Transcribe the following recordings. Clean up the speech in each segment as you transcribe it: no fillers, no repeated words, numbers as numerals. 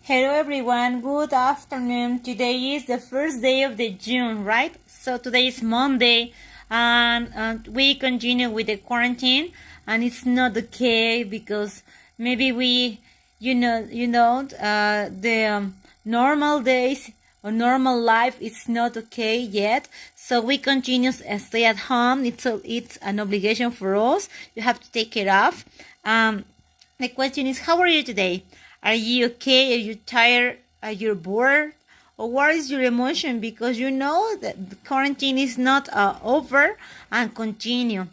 Hello everyone, good afternoon. Today is the first day of the June, right? So today is Monday and we continue with the quarantine and it's not okay because maybe the normal days or normal life is not okay yet. So we continue to stay at home. It's an obligation for us. You have to take it off. The question is, how are you today? Are you okay? Are you tired? Are you bored? Or what is your emotion? Because you know that the quarantine is not over and continue.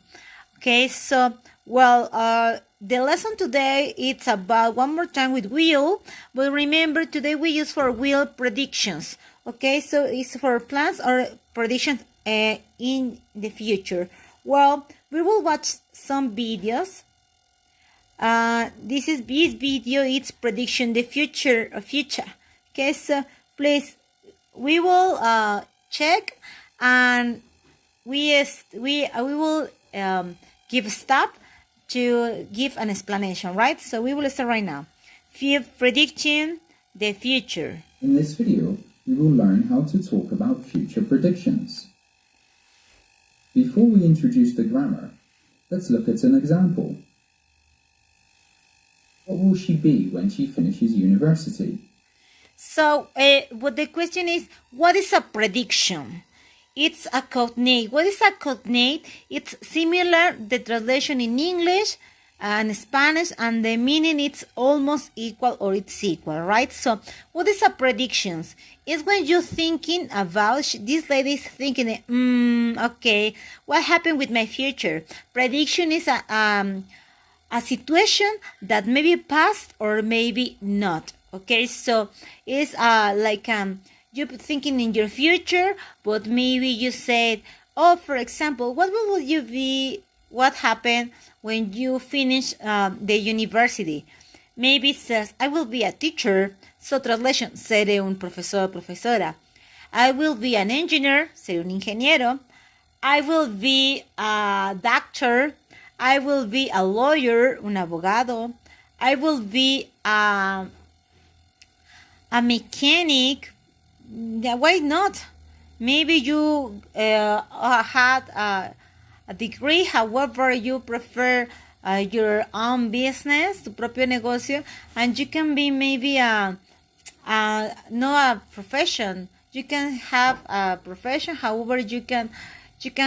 Okay, so, the lesson today, it's about one more time with will. But remember, today we use for will predictions. Okay, so it's for plans or predictions in the future. Well, we will watch some videos. This video, it's prediction the future. Okay, so please, we will check and we will give a stop to give an explanation, right? So we will start right now. Predicting the future. In this video, we will learn how to talk about future predictions. Before we introduce the grammar, let's look at an example. What will she be when she finishes university? So, what the question is, what is a prediction? It's a cognate. What is a cognate? It's similar, the translation in English and Spanish, and the meaning it's almost equal or it's equal, right? So, what is a predictions? It's when you're thinking about, this lady is thinking, okay, what happened with my future? Prediction is a situation that may be past or maybe not. Okay, so it's you're thinking in your future, but maybe you said, oh, for example, what happened when you finish the university? Maybe it says, I will be a teacher. So translation, seré un profesor o profesora. I will be an engineer, seré un ingeniero. I will be a doctor. I will be a lawyer, un abogado. I will be a mechanic. Yeah, why not? Maybe you had a degree, however, you prefer your own business, tu propio negocio, and you can be maybe not a profession. You can have a profession, however, you can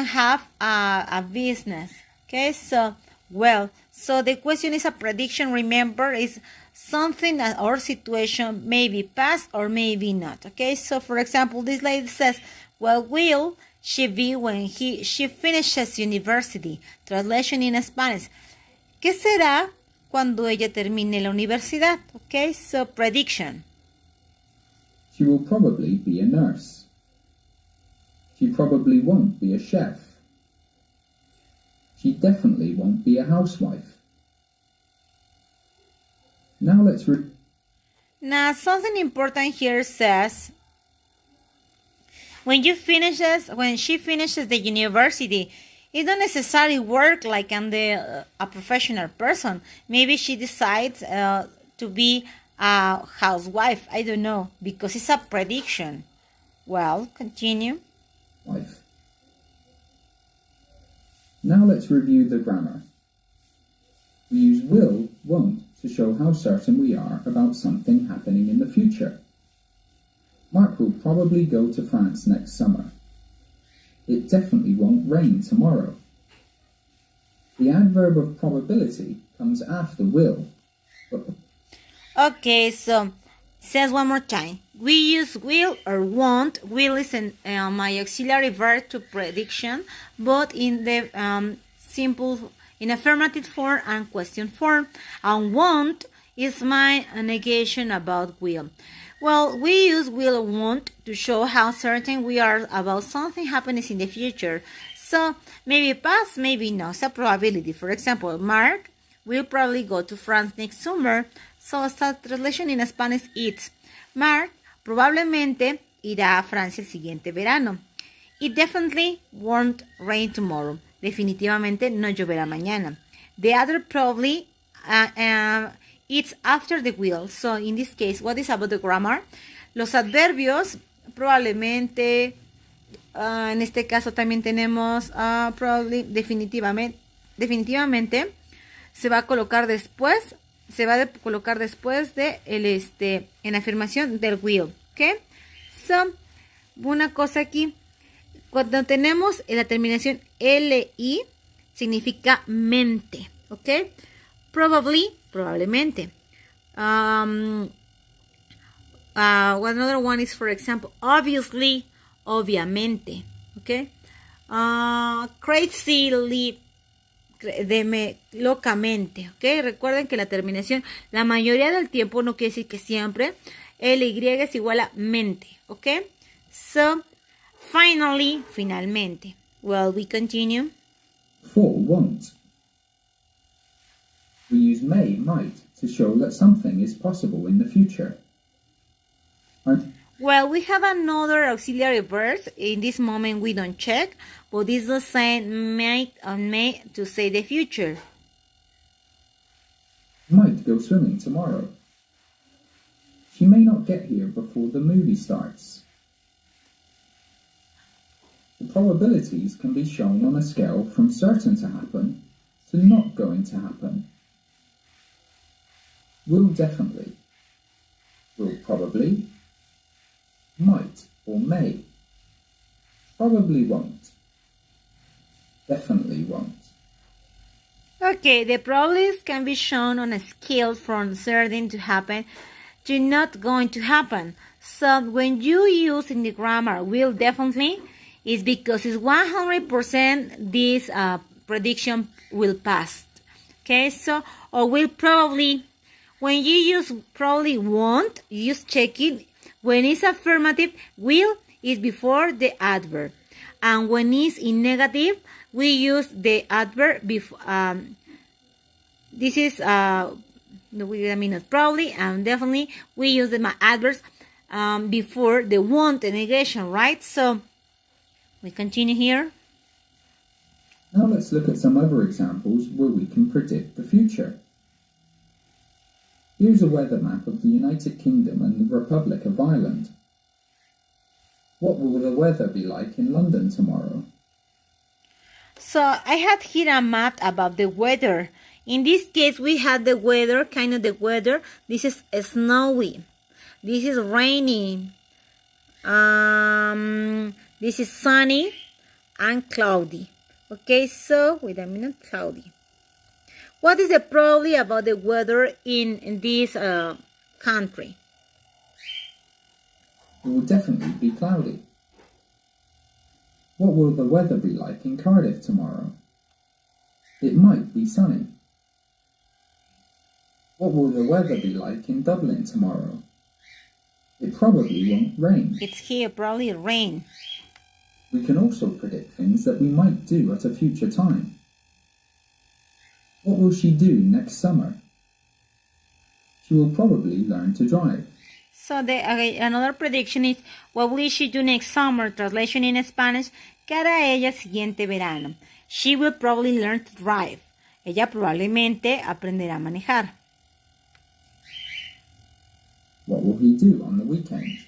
have a business. Okay, so the question is a prediction, remember, is something or situation maybe past or maybe not. Okay, so for example, this lady says, what will she be when she finishes university? Translation in Spanish, ¿qué será cuando ella termine la universidad? Okay, so prediction. She will probably be a nurse. She probably won't be a chef. She definitely won't be a housewife. Now let's Now something important here says, when she finishes the university, it don't necessarily work like a professional person. Maybe she decides to be a housewife. I don't know, because it's a prediction. Well, continue. Wife. Now let's review the grammar. We use will, won't to show how certain we are about something happening in the future. Mark will probably go to France next summer. It definitely won't rain tomorrow. The adverb of probability comes after will. Okay, so says one more time. We use will or won't. Will is my auxiliary verb to prediction, but in the simple, in affirmative form and question form. And won't is my negation about will. Well, we use will or won't to show how certain we are about something happening in the future. So maybe past, maybe no. It's a probability. For example, Mark will probably go to France next summer. So esta translation in Spanish is, Mark probablemente irá a Francia el siguiente verano. It definitely won't rain tomorrow. Definitivamente no lloverá mañana. The other probably it's after the will. So in this case, what is about the grammar? Los adverbios probablemente, en este caso también tenemos probably, definitivamente se va a colocar después, de en afirmación del will, ¿ok? So, una cosa aquí, cuando tenemos la terminación li, significa mente, ¿ok? Probablemente. Another one is, for example, obviously, obviamente, ¿ok? Crazily, locamente, ¿ok? Recuerden que la terminación, la mayoría del tiempo, no quiere decir que siempre, ly es igual a mente, ¿ok? So, finalmente. Well, we continue. For won't. We use might to show that something is possible in the future. Well, we have another auxiliary verb. In this moment, we don't check, but this is saying might and may to say the future. Might go swimming tomorrow. She may not get here before the movie starts. The probabilities can be shown on a scale from certain to happen to not going to happen. Will definitely. Will probably. Might or may. Probably won't. Definitely won't. Okay, the probabilities can be shown on a scale from certain to happen to not going to happen. So when you use in the grammar will definitely, it's because it's 100% this prediction will pass. Okay, so, or will probably, when you use probably won't, you just check it. When it's affirmative, will is before the adverb. And when it's in negative, we use the adverb before. This is, probably and definitely, we use the adverbs before the won't negation, right? So, we continue here. Now let's look at some other examples where we can predict the future. Here's a weather map of the United Kingdom and the Republic of Ireland. What will the weather be like in London tomorrow? So I had here a map about the weather. In this case, we had the weather, kind of the weather. This is snowy. This is rainy. This is sunny and cloudy. Okay, so wait a minute, cloudy. What is the probability about the weather in this country? It will definitely be cloudy. What will the weather be like in Cardiff tomorrow? It might be sunny. What will the weather be like in Dublin tomorrow? It probably won't rain. It's here, probably rain. We can also predict things that we might do at a future time. What will she do next summer? She will probably learn to drive. So another prediction is, what will she do next summer? Translation in Spanish, ¿qué hará ella el siguiente verano? She will probably learn to drive. Ella probablemente aprenderá a manejar. What will he do on the weekend?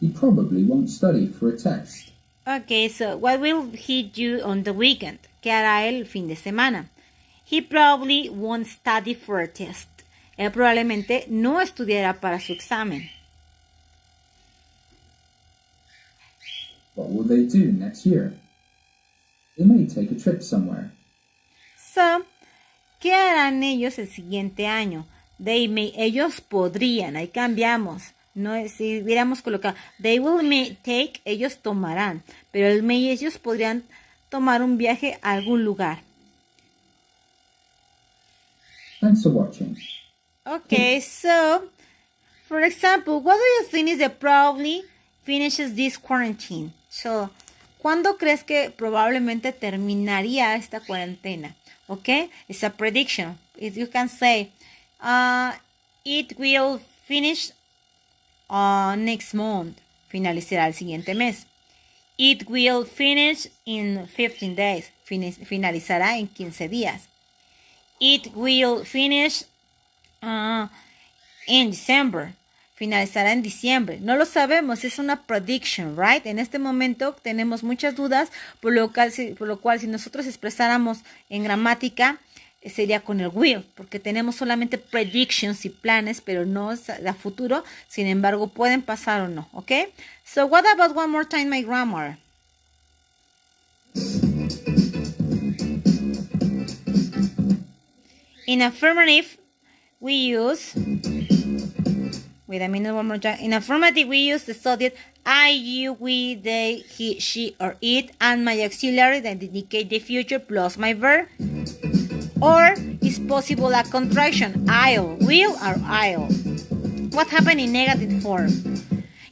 He probably won't study for a test. Okay, so what will he do on the weekend? ¿Qué hará el fin de semana? He probably won't study for a test. Él probablemente no estudiará para su examen. What will they do next year? They may take a trip somewhere. So, ¿qué harán ellos el siguiente año? Ellos podrían, ahí cambiamos. No, si hubiéramos colocado, they will take, ellos tomarán. Pero el may, ellos podrían tomar un viaje a algún lugar. Thanks for watching. Okay, so, for example, what do you think is the probably finishes this quarantine? So, ¿cuándo crees que probablemente terminaría esta cuarentena? Okay, it's a prediction. If you can say, it will finish next month. Finalizará el siguiente mes. It will finish in 15 days. Finalizará en 15 días. It will finish in December. Finalizará en diciembre. No lo sabemos, es una prediction, right? En este momento tenemos muchas dudas, por lo cual si nosotros expresáramos en gramática, sería con el will, porque tenemos solamente predictions y planes, pero no es a futuro, sin embargo, pueden pasar o no, ¿ok? So, what about one more time my grammar? In affirmative, we use... Wait a minute, one more time. In affirmative, we use the subject I, you, we, they, he, she, or it, and my auxiliary that indicate the future plus my verb. Or is possible a contraction, I'll, will, or I'll. What happened in negative form?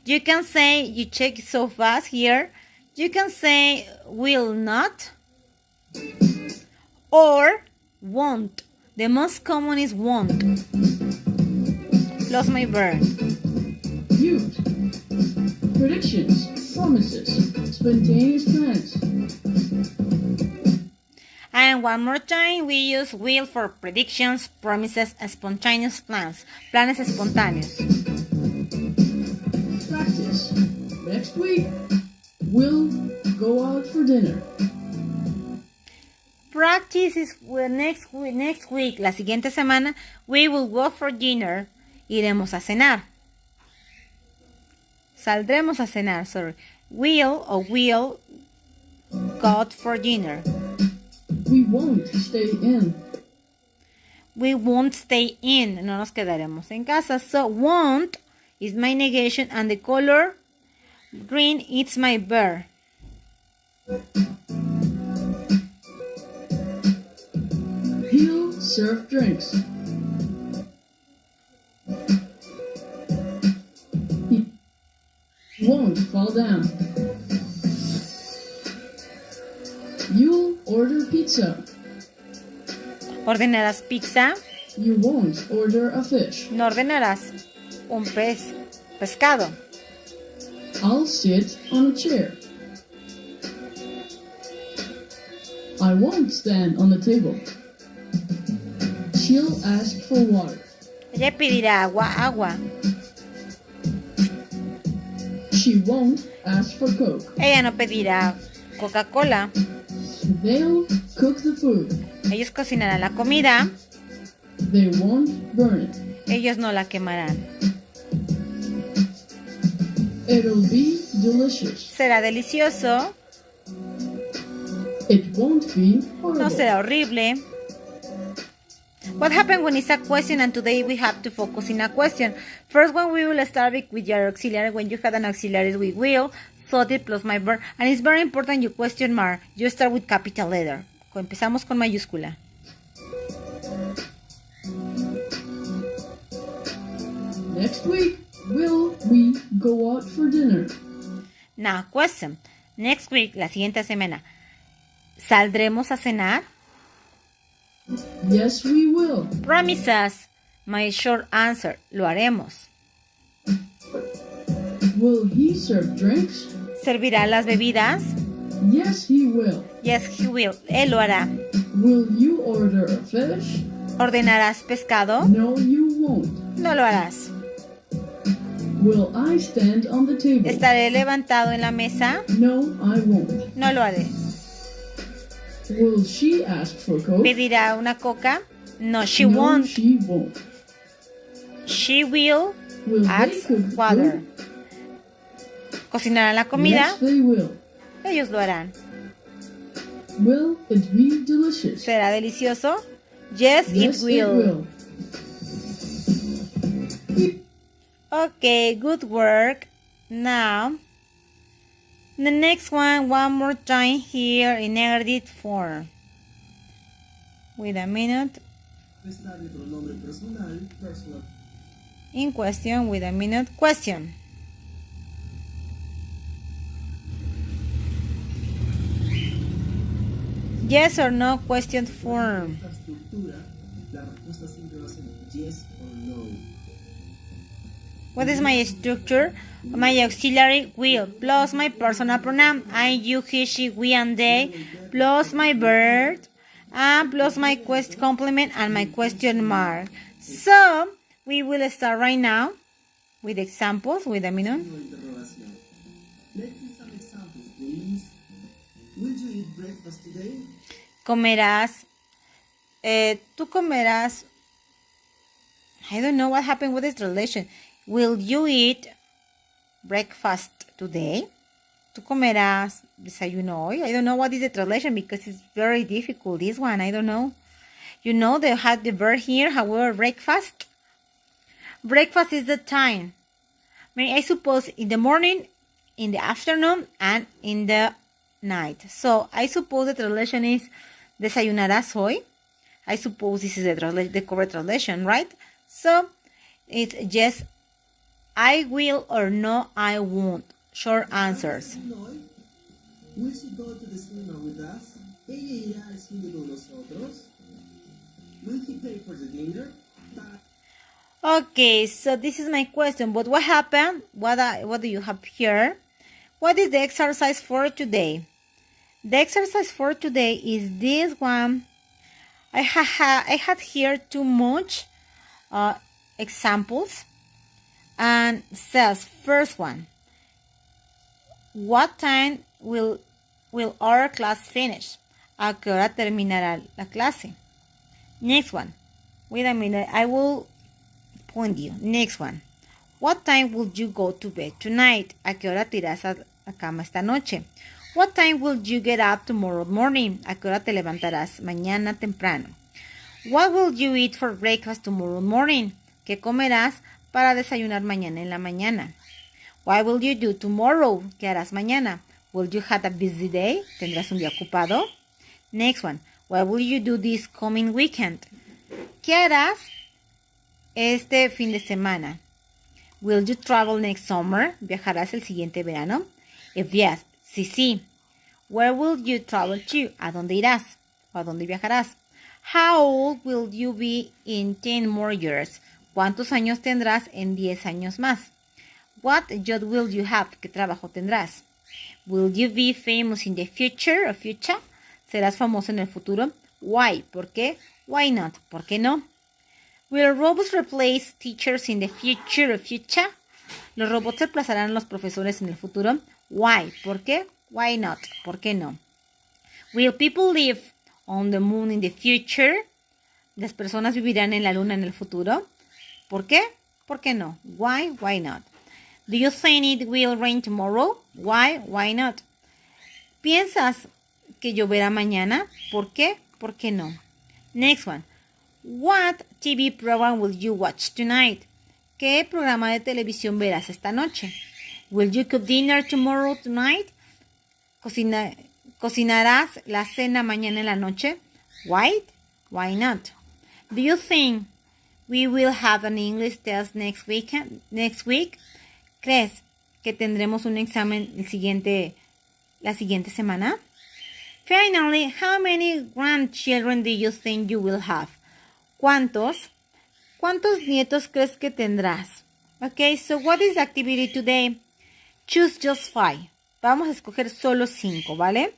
You can say, you check it so fast here, you can say will not or won't. The most common is won't. Plus my verb. Use. Predictions, promises, spontaneous plans. And one more time, we use will for predictions, promises, and spontaneous plans. Planes espontáneos. Practice. Next week, we'll go out for dinner. Practice is next week, la siguiente semana, we will go for dinner. Iremos a cenar. Saldremos a cenar, sorry. Will go out for dinner. We won't stay in. We won't stay in. No nos quedaremos en casa. So, won't is my negation and the color green is my verb. He'll serve drinks. He won't fall down. You'll order pizza. Ordenarás pizza. You won't order a fish. No ordenarás un pescado. I'll sit on a chair. I won't stand on the table. She'll ask for water. Ella pedirá agua. She won't ask for Coke. Ella no pedirá Coca-Cola. They'll cook the food. Ellos cocinarán la comida. They won't burn it. Ellos no la quemarán. It'll be delicious. Será delicioso. It won't be horrible. No será horrible. What happened when it's a question, and today we have to focus in a question. First one, we will start with your auxiliary. When you have an auxiliary, we will, subject plus my verb. And it's very important you question mark. You start with capital letter. Empezamos con mayúscula. Next week, will we go out for dinner? Now, question. Next week, la siguiente semana, ¿saldremos a cenar? Yes, we will. Promises. My short answer. Lo haremos. Will he serve drinks? ¿Servirá las bebidas? Yes, he will. Yes, he will. Él lo hará. Will you order a fish? ¿Ordenarás pescado? No, you won't. No lo harás. Will I stand on the table? ¿Estaré levantado en la mesa? No, I won't. No lo haré. Will she ask for Coke? ¿Pedirá una coca? No, she No, won't. she won't. She will Will they ask cook water. food? ¿Cocinarán la comida? Yes, they will. Ellos lo harán. Will it be delicious? ¿Será delicioso? Yes, Yes, it will. It Okay, good work. Now, the next one more time here in negative form. Wait a minute. In question, wait a minute. Question. Yes or no question form. What is my structure? My auxiliary will plus my personal pronoun I, you, he, she, we, and they plus my verb and plus my complement and my question mark. So we will start right now with examples. Wait a minute. Let's see some examples, please. Will you eat breakfast today? Comerás. Tú comerás. I don't know what happened with this translation. Will you eat breakfast today? Tú comerás desayuno hoy. I don't know what is the translation because it's very difficult. This one, I don't know. You know they had the verb here, however, breakfast. Breakfast is the time. I suppose in the morning, in the afternoon, and in the night. So I suppose the translation is desayunarás hoy. I suppose this is the correct translation, right? So it's just I will or no, I won't. Short answers. Will she go to the cinema with us? ¿Ella irá al cine con nosotros? Will he pay for the dinner? Okay, so this is my question. But what happened? What do you have here? What is the exercise for today? The exercise for today is this one. I had here too much examples. And says, first one. What time will our class finish? ¿A qué hora terminará la clase? Next one. Wait a minute. I will point you. Next one. What time will you go to bed tonight? ¿A qué hora te irás a la cama esta noche? What time will you get up tomorrow morning? ¿A qué hora te levantarás mañana temprano? What will you eat for breakfast tomorrow morning? ¿Qué comerás para desayunar mañana en la mañana? What will you do tomorrow? ¿Qué harás mañana? Will you have a busy day? ¿Tendrás un día ocupado? Next one. What will you do this coming weekend? ¿Qué harás este fin de semana? Will you travel next summer? ¿Viajarás el siguiente verano? If yes, sí. Where will you travel to? ¿A dónde irás? ¿O a dónde viajarás? How old will you be in 10 more years? ¿Cuántos años tendrás en 10 años más? What job will you have? ¿Qué trabajo tendrás? Will you be famous in the future? ¿Serás famoso en el futuro? Why? ¿Por qué? Why not? ¿Por qué no? Will robots replace teachers in the future? ¿Los robots reemplazarán a los profesores en el futuro? Why? ¿Por qué? Why not? ¿Por qué no? Will people live on the moon in the future? ¿Las personas vivirán en la luna en el futuro? ¿Por qué? ¿Por qué no? Why? Why not? Do you think it will rain tomorrow? Why? Why not? ¿Piensas que lloverá mañana? ¿Por qué? ¿Por qué no? Next one. What TV program will you watch tonight? ¿Qué programa de televisión verás esta noche? Will you cook dinner tomorrow tonight? ¿Cocinarás la cena mañana en la noche? Why? Why not? Do you think we will have an English test next week? ¿Crees que tendremos un examen la siguiente semana? Finally, how many grandchildren do you think you will have? ¿Cuántos nietos crees que tendrás? Okay, so what is the activity today? Choose just 5. Vamos a escoger solo 5, ¿vale?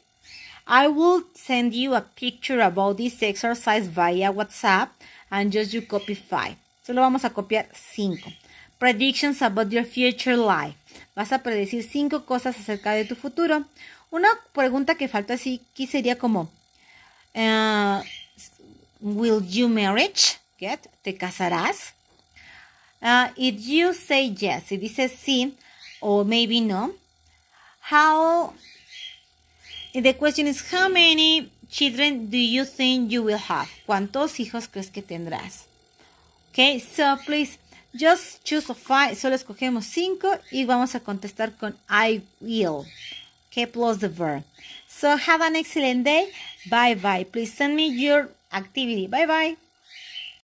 I will send you a picture about this exercise via WhatsApp and just you copy 5. Solo vamos a copiar 5. Predictions about your future life. Vas a predecir 5 cosas acerca de tu futuro. Una pregunta que falta aquí sería como will you marry? Get? ¿Te casarás? If you say yes, si dices sí o maybe no, the question is how many children do you think you will have? ¿Cuántos hijos crees que tendrás? Okay, so please just choose 5. Solo escogemos 5 y vamos a contestar con I will. Okay, plus the verb. So have an excellent day. Bye bye. Please send me your activity. Bye bye.